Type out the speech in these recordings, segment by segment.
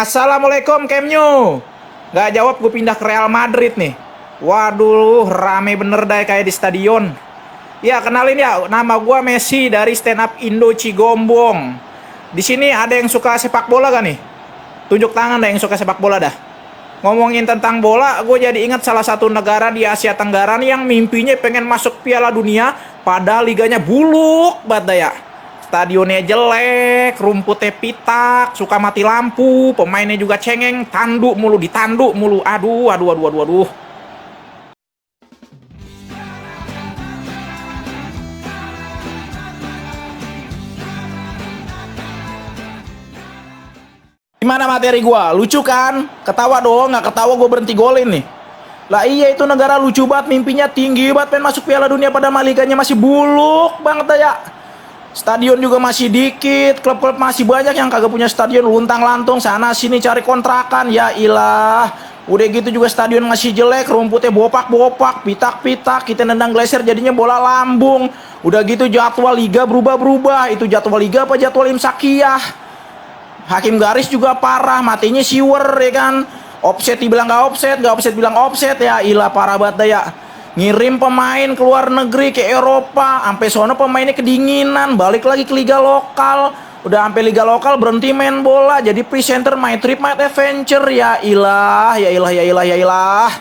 Assalamualaikum Kemnyu. Nggak jawab, gue pindah ke Real Madrid nih. Waduh, rame bener deh kayak di stadion. Ya, kenalin ya, nama gue Messi dari Stand Up Indo Cigombong. Di sini ada yang suka sepak bola gak nih? Tunjuk tangan dah yang suka sepak bola dah. Ngomongin tentang bola, gue jadi ingat salah satu negara di Asia Tenggara nih yang mimpinya pengen masuk Piala Dunia, padahal liganya buluk banget dah ya. Stadionnya jelek, rumputnya pitak, suka mati lampu, pemainnya juga cengeng, tanduk mulu, ditanduk mulu. Aduh, aduh, aduh, aduh, aduh. Gimana materi gua? Lucu kan? Ketawa dong, nggak ketawa gua berhenti golin nih. Lah iya, itu negara lucu banget, mimpinya tinggi banget pengen masuk Piala Dunia pada maliganya masih buluk banget ya. Stadion juga masih dikit, klub-klub masih banyak yang kagak punya stadion, luntang-lantung sana sini cari kontrakan. Ya ilah. Udah gitu juga stadion masih jelek, rumputnya bopak-bopak, pitak-pitak, kita nendang geser jadinya bola lambung. Udah gitu jadwal liga berubah-berubah. Itu jadwal liga apa jadwal imsakiyah? Hakim garis juga parah, matinya siwer ya kan. Offset dibilang nggak offset bilang offset. Ya ilah, parah banget ya. Ngirim pemain ke luar negeri, ke Eropa, sampai sono pemainnya kedinginan, balik lagi ke liga lokal. Udah sampai liga lokal berhenti main bola, jadi presenter My Trip My Adventure. Ya ilah, ya ilah, ya ilah, ya ilah.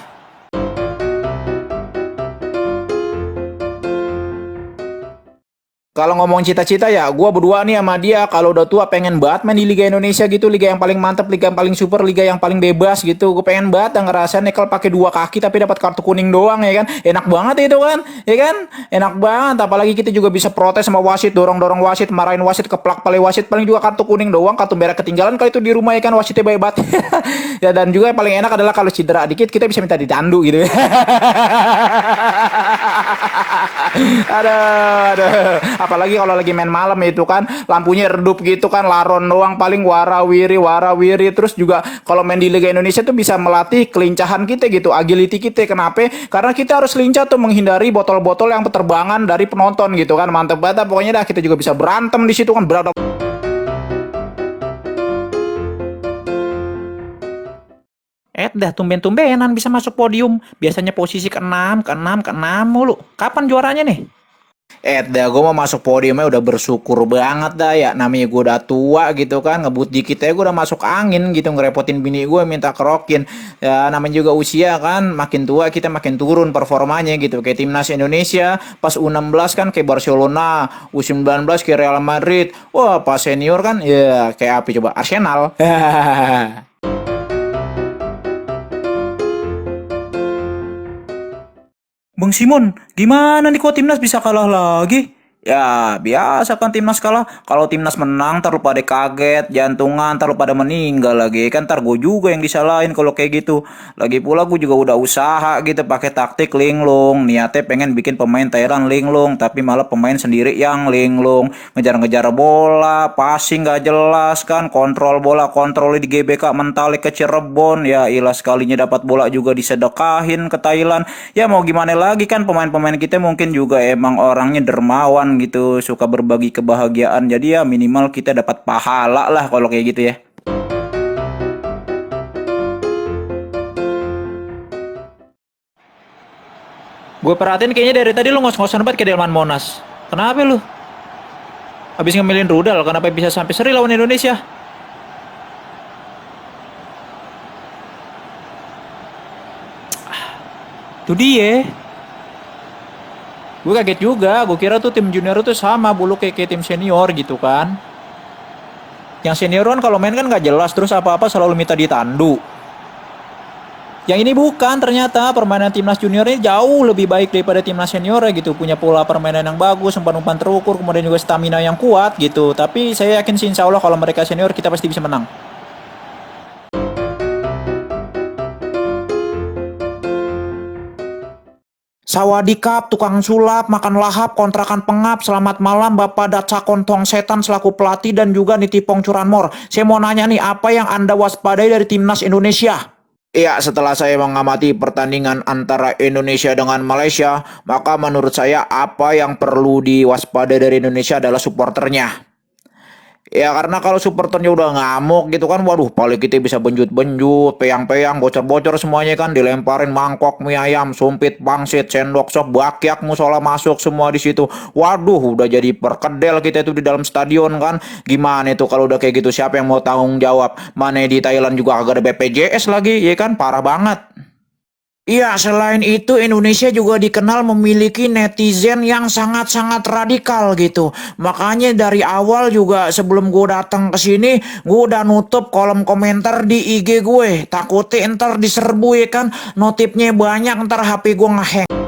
Kalau ngomong cita-cita ya, gue berdua nih sama dia kalau udah tua pengen banget main di Liga Indonesia gitu, liga yang paling mantep, liga yang paling super, liga yang paling bebas gitu. Gue pengen banget dan ngerasain nekel pakai dua kaki tapi dapat kartu kuning doang ya kan. Enak banget itu kan, ya kan? Enak banget. Apalagi kita juga bisa protes sama wasit, dorong-dorong wasit, marahin wasit, keplak pale wasit. Paling juga kartu kuning doang, kartu merah ketinggalan kalau itu di rumah ya kan, wasitnya baik banget. Ya, dan juga yang paling enak adalah kalau cedera dikit kita bisa minta ditandu gitu. Aduh, aduh. Apalagi kalau lagi main malam itu kan, lampunya redup gitu kan, laron doang paling warawiri, warawiri. Terus juga kalau main di Liga Indonesia tuh bisa melatih kelincahan kita gitu, agility kita. Kenapa? Karena kita harus lincah tuh menghindari botol-botol yang berterbangan dari penonton gitu kan. Mantep banget, pokoknya dah kita juga bisa berantem di situ kan, berat. Dah tumben-tumbenan bisa masuk podium. Biasanya posisi ke-6, ke-6, ke-6 mulu. Kapan juaranya nih? Dah gue mau masuk podiumnya udah bersyukur banget dah ya. Namanya gue udah tua gitu kan, ngebut dikit aja gue udah masuk angin gitu, ngerepotin bini gue minta kerokin. Ya namanya juga usia kan, makin tua kita makin turun performanya gitu. Kayak timnas Indonesia pas U16 kan kayak Barcelona, U19 kayak Real Madrid. Wah pas senior kan ya kayak apa coba, Arsenal. Bang Simon, gimana nih kok timnas bisa kalah lagi? Ya, biasa kan timnas kalah. Kalau timnas menang, ntar lu pada kaget, jantungan, ntar lu pada meninggal lagi. Kan ntar gue juga yang disalahin kalau kayak gitu. Lagi pula gue juga udah usaha gitu pakai taktik linglung. Niatnya pengen bikin pemain Thailand linglung, tapi malah pemain sendiri yang linglung. Ngejar-ngejar bola, passing gak jelas kan, kontrol bola, kontrol di GBK mentalik ke Cirebon. Ya ilah, sekalinya dapat bola juga disedekahin ke Thailand. Ya mau gimana lagi kan, pemain-pemain kita mungkin juga emang orangnya dermawan gitu, suka berbagi kebahagiaan. Jadi ya minimal kita dapat pahala lah kalau kayak gitu ya. Gue perhatiin kayaknya dari tadi lu ngos-ngosan banget ke Delman Monas. Kenapa lu? Habis ngemilin rudal, kenapa bisa sampai seri lawan Indonesia? Itu dia. Gue kaget juga, gue kira tuh tim junior tuh sama bulu kayak tim senior gitu kan. Yang senior kan kalau main kan nggak jelas, terus apa-apa selalu minta ditandu. Yang ini bukan, ternyata permainan timnas junior ini jauh lebih baik daripada timnas senior ya gitu. Punya pola permainan yang bagus, umpan-umpan terukur, kemudian juga stamina yang kuat gitu. Tapi saya yakin sih insya Allah kalau mereka senior kita pasti bisa menang. Sawadikap, tukang sulap, makan lahap, kontrakan pengap. Selamat malam Bapak Daca Kontong Setan selaku pelatih dan juga Nitipong Curanmor. Saya mau nanya nih, apa yang Anda waspadai dari timnas Indonesia? Iya, setelah saya mengamati pertandingan antara Indonesia dengan Malaysia, maka menurut saya apa yang perlu diwaspadai dari Indonesia adalah supporternya. Ya karena kalau supporternya udah ngamuk gitu kan, waduh paling kita bisa benjut-benjut, peyang-peyang, bocor-bocor semuanya kan, dilemparin mangkok mie ayam, sumpit, pangsit, sendok, sop, bakyak, musola masuk semua di situ. Waduh, udah jadi perkedel kita itu di dalam stadion kan. Gimana itu kalau udah kayak gitu, siapa yang mau tanggung jawab? Mana di Thailand juga agak ada BPJS lagi, ya kan, parah banget. Iya, selain itu Indonesia juga dikenal memiliki netizen yang sangat-sangat radikal gitu. Makanya dari awal juga sebelum gue datang ke sini, gue udah nutup kolom komentar di IG gue. Takutnya ntar diserbu ya kan, notifnya banyak ntar HP gue ngehack.